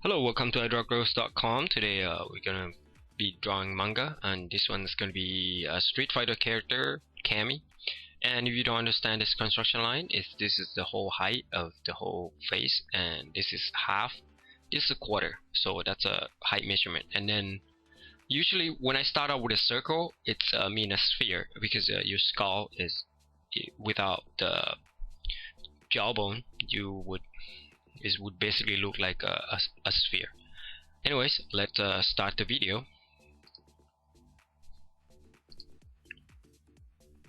Hello, welcome to iDrawGirls.com. Today we're gonna be drawing manga, and this one is gonna be a Street Fighter character, Cammy. And if you don't understand this construction line, this is the whole height of the whole face, and this is half. This is a quarter, so that's a height measurement. And then usually when I start out with a circle, it's mean a sphere because your skull is without the jawbone. It would basically look like a sphere. Anyways, let's start the video.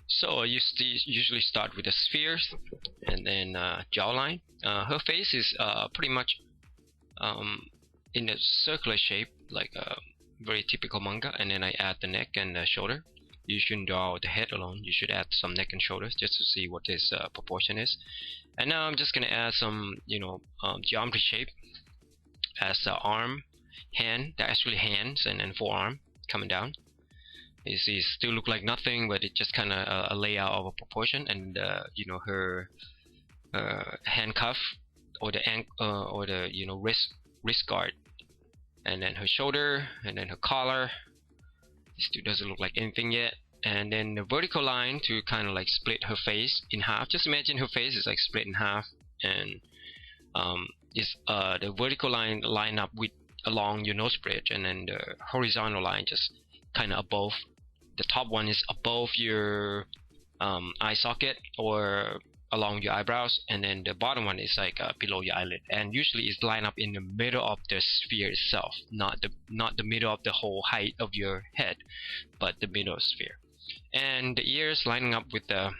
So I usually start with the spheres and then jawline. Her face is pretty much in a circular shape, like a very typical manga, and then I add the neck and the shoulder. You shouldn't draw the head alone, you should add some neck and shoulders just to see what this proportion is. And now I'm just gonna add some, geometry shape as the arm, hand, they're actually hands, and then forearm coming down. You see, it still look like nothing, but it just kind of a layout of a proportion. And her handcuff or the wrist guard, and then her shoulder, and then her collar. This still doesn't look like anything yet. And then the vertical line to kind of like split her face in half. Just imagine her face is like split in half, and the vertical line up with along your nose bridge, and then the horizontal line just kind of above. The top one is above your eye socket or along your eyebrows, and then the bottom one is like below your eyelid. And usually it's lined up in the middle of the sphere itself, not the middle of the whole height of your head, but the middle sphere. And the ears lining up with the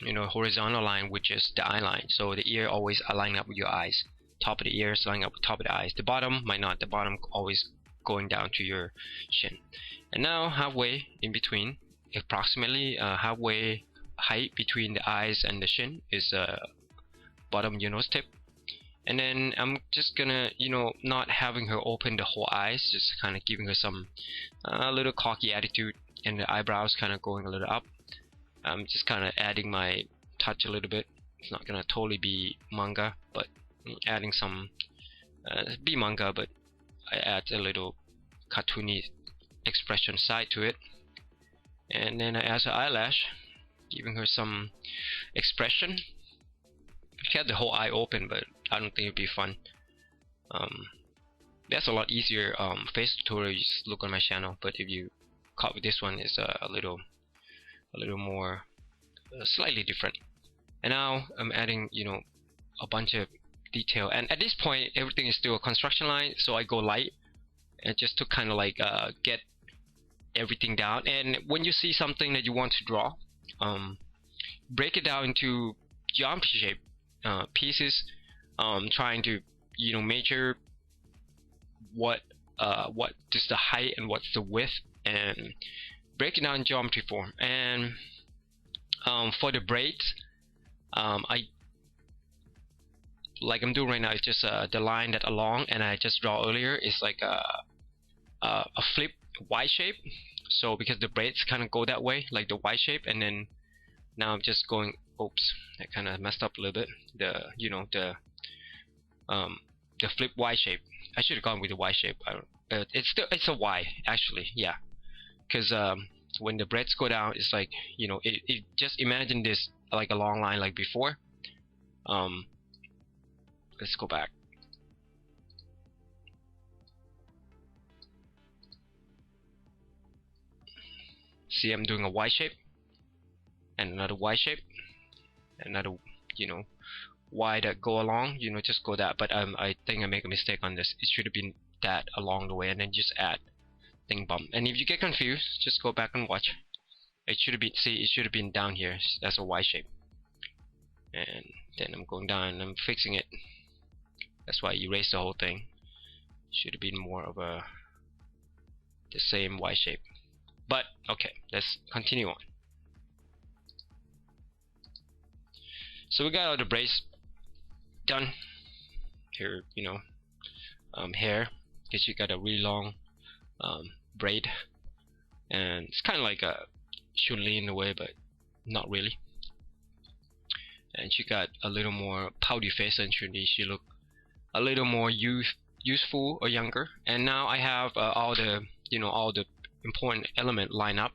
horizontal line, which is the eye line. So the ear always aligning up with your eyes. Top of the ears lining up with top of the eyes. The bottom might not. The bottom always going down to your chin. And now halfway in between, approximately halfway height between the eyes and the chin is bottom of your nose tip. And then I'm just gonna not having her open the whole eyes, just kind of giving her some little cocky attitude, and the eyebrows kind of going a little up. I'm just kind of adding my touch a little bit. It's not gonna totally be manga, but adding some be manga, but I add a little cartoony expression side to it. And then I add her eyelash, giving her some expression. She had the whole eye open, but I don't think it'd be fun. That's a lot easier face tutorial. You just look on my channel, but if you caught with this one, is a little more slightly different. And now I'm adding a bunch of detail, and at this point everything is still a construction line, so I go light and just to kind of like get everything down. And when you see something that you want to draw, break it down into geometry shape pieces, trying to measure what is the height and what's the width, and break it down in geometry form. And for the braids, like I'm doing right now, it's just the line that along, and I just draw earlier is like a flip Y shape. So because the braids kind of go that way, like the Y shape, and then now I'm just going, oops, I kind of messed up a little bit. The flip Y shape. I should have gone with the Y shape. It's a Y actually, yeah. Because when the braids go down, it's like it just imagine this like a long line like before. Let's go back. See, I'm doing a Y shape, and another Y shape, another Y that go along, just go that. But I think I make a mistake on this. It should have been that along the way, and then just add thing bump. And if you get confused, just go back and watch. It should have been, see, it should have been down here. That's a Y shape. And then I'm going down and I'm fixing it. That's why I erased the whole thing. Should have been more of the same Y shape. But okay, let's continue on. So we got all the braids done. Here, hair, because you got a really long braid, and it's kind of like a Chun-Li in a way, but not really. And she got a little more pouty face than Chun-Li. She looked a little more youth useful or younger. And now I have all the all the important element line up.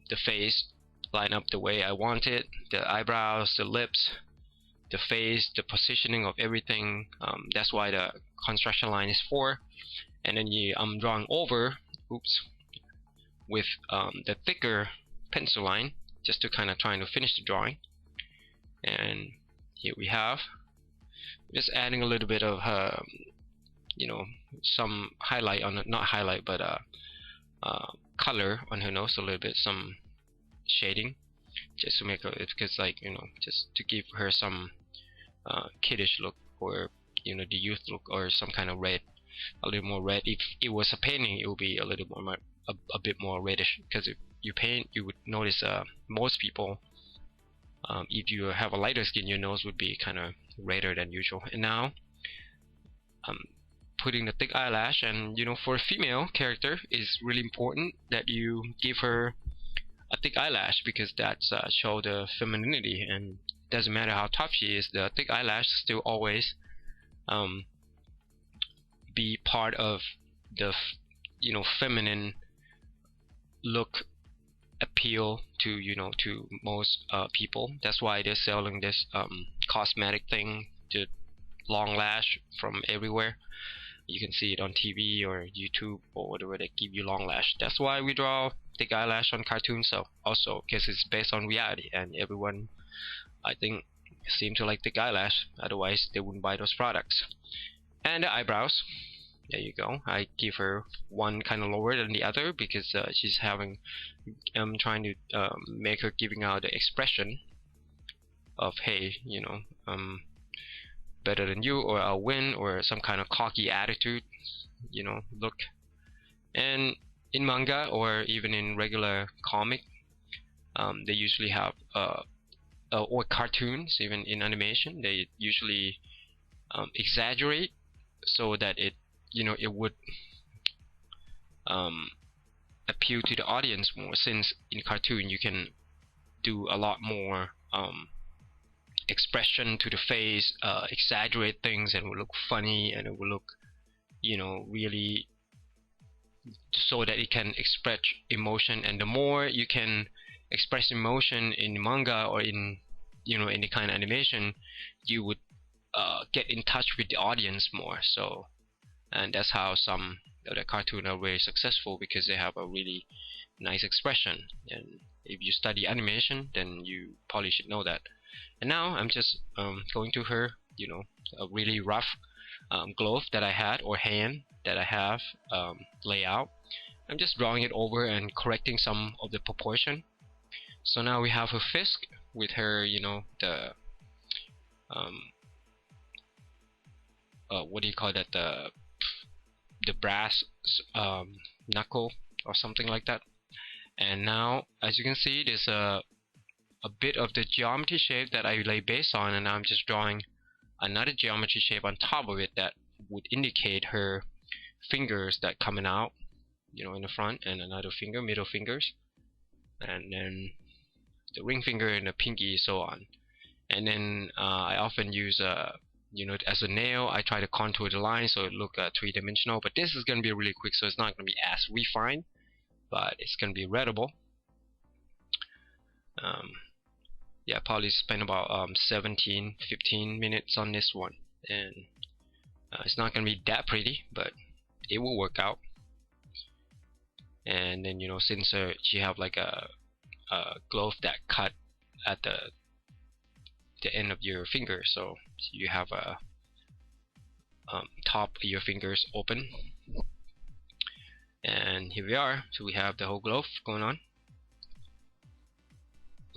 The face line up the way I want it, the eyebrows, the lips, the face, the positioning of everything. That's why the construction line is 4. And then I'm drawing over, with the thicker pencil line, just to kind of trying to finish the drawing. And here we have, just adding a little bit of some highlight on it, not highlight, but color on her nose a little bit, some shading, just to make her, because just to give her some kiddish look, or the youth look, or some kind of red, a little more red. If it was a painting, it would be a little more a bit more reddish, because if you paint, you would notice most people, if you have a lighter skin, your nose would be kind of redder than usual. And now I'm putting the thick eyelash, and for a female character, it's really important that you give her a thick eyelash, because that's show the femininity, and doesn't matter how tough she is, the thick eyelash still always be part of the feminine look appeal to to most people. That's why they're selling this cosmetic thing, the long lash, from everywhere. You can see it on TV or YouTube or whatever, they give you long lash. That's why we draw thick eyelash on cartoons, so also because it's based on reality, and everyone, I think, seem to like thick eyelash, otherwise they wouldn't buy those products. And the eyebrows, there you go. I give her one kind of lower than the other, because she's having, I'm trying to make her giving out the expression of, hey, better than you, or I'll win, or some kind of cocky attitude, look. And in manga, or even in regular comic, they usually have or cartoons, even in animation, they usually exaggerate so that it it would appeal to the audience more, since in cartoon you can do a lot more expression to the face, exaggerate things, and it will look funny, and it will look really, so that it can express emotion. And the more you can express emotion in manga, or in any kind of animation, you would get in touch with the audience more. So, and that's how some of the cartoons are very successful, because they have a really nice expression. And if you study animation, then you probably should know that. And now I'm just going to her, a really rough glove that I had, or hand that I have layout. I'm just drawing it over and correcting some of the proportion. So now we have her fist with her, the what do you call that? The brass knuckle or something like that. And now, as you can see, there's a bit of the geometry shape that I lay base on, and I'm just drawing another geometry shape on top of it that would indicate her fingers that coming out, in the front, and another finger, middle fingers, and then the ring finger and the pinky, so on. And then I often use as a nail, I try to contour the line so it look three-dimensional. But this is going to be really quick, so it's not going to be as refined, but it's going to be readable. Yeah, probably spend about 17-15 minutes on this one, and it's not going to be that pretty, but it will work out. And then since she have like a glove that cut at the end of your finger, so you have a top of your fingers open. And here we are, so we have the whole glove going on.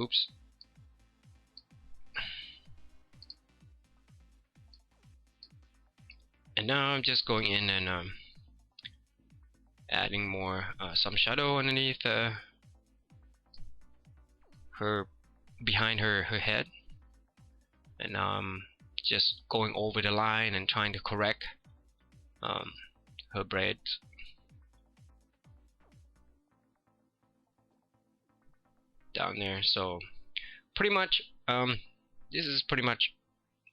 Oops. And now I'm just going in and adding more some shadow underneath her, behind her head. And now I'm just going over the line and trying to correct her braids. Down there. So pretty much this is pretty much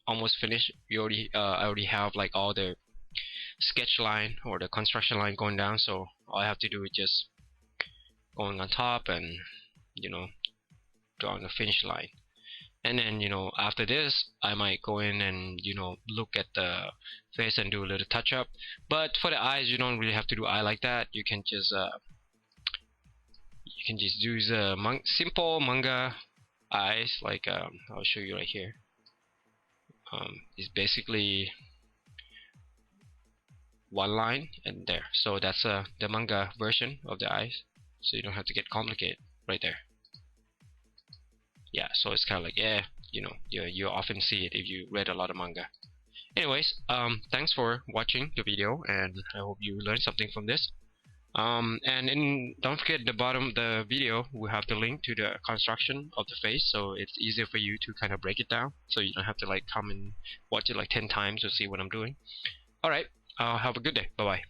almost finished. We already I already have like all the sketch line or the construction line going down. So all I have to do is just going on top and drawing a finish line. And then after this I might go in and look at the face and do a little touch up. But for the eyes, you don't really have to do eye like that. You can just use simple manga eyes, like I'll show you right here. It's basically one line and there. So that's the manga version of the eyes, so you don't have to get complicated right there. Yeah, so it's kind of like, you often see it if you read a lot of manga. Anyways, thanks for watching the video, and I hope you learned something from this. Don't forget, the bottom of the video we have the link to the construction of the face, so it's easier for you to kind of break it down, so you don't have to like come and watch it like 10 times to see what I'm doing. Alright, have a good day. Bye bye.